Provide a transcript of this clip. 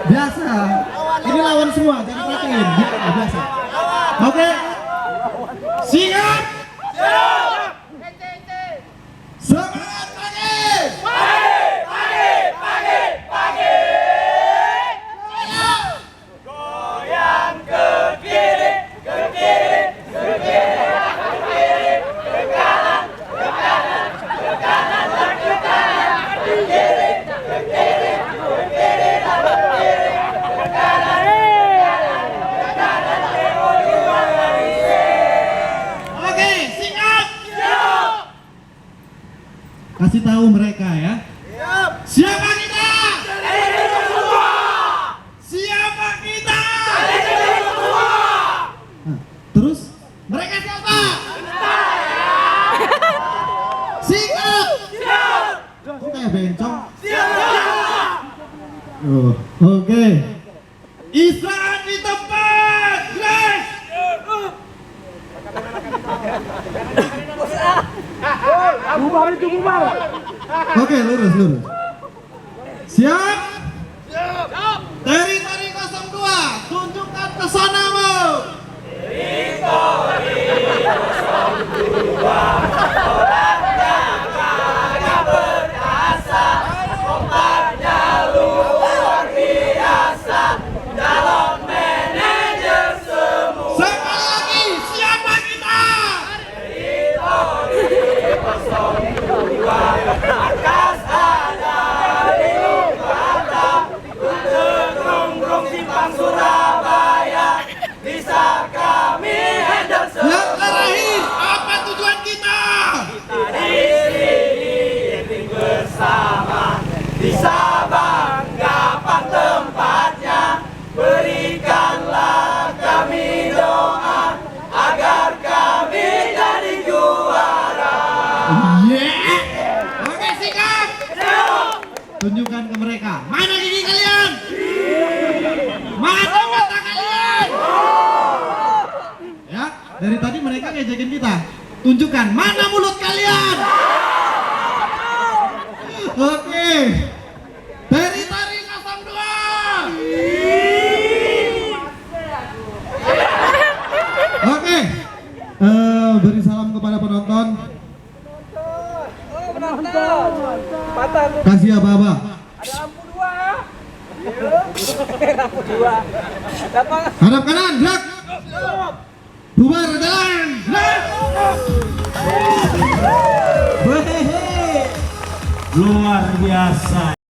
Biasa. Ini lawan semua, jangan perhatiin. Biasa. Oke. Siap. Siap. Semangat pagi. Pagi. Goyang ke kiri, ke kiri, ke kiri, ke kiri, ke kanan, ke kanan, ke kanan, dan ke kanan, ke kiri, ke kiri, ke kiri, dan ke kiri, ke kanan, ke kanan, Oke, siap. siap. Kasih tahu mereka ya. Siapa kita? Siapa kita? Nah, terus mereka siapa? Siap. Kok kayak bencong? Oh, oke. Istirahat di tempat. Guys. Oke, lurus. Siap? Siap. Teritori 02, tunjukkan pesanamu. Sekali lagi, siapa kita? Simpang Surabaya, bisa kami handle Yang terakhir, apa tujuan kita? di sini bersama, bisa banggapan tempatnya, berikanlah kami doa agar kami jadi juara. Yeah. Oke, sikat. Tunjukkan ke mereka. Mana gigi kalian? Mana mata kalian? Ya, dari tadi mereka ngejekin kita. Tunjukkan mana mulut kalian. Oke. Teritori 02. Oke. Beri salam kepada penonton. Kasih apa-apa. Hadap kanan, gerak. Bubar jalan. Luar biasa.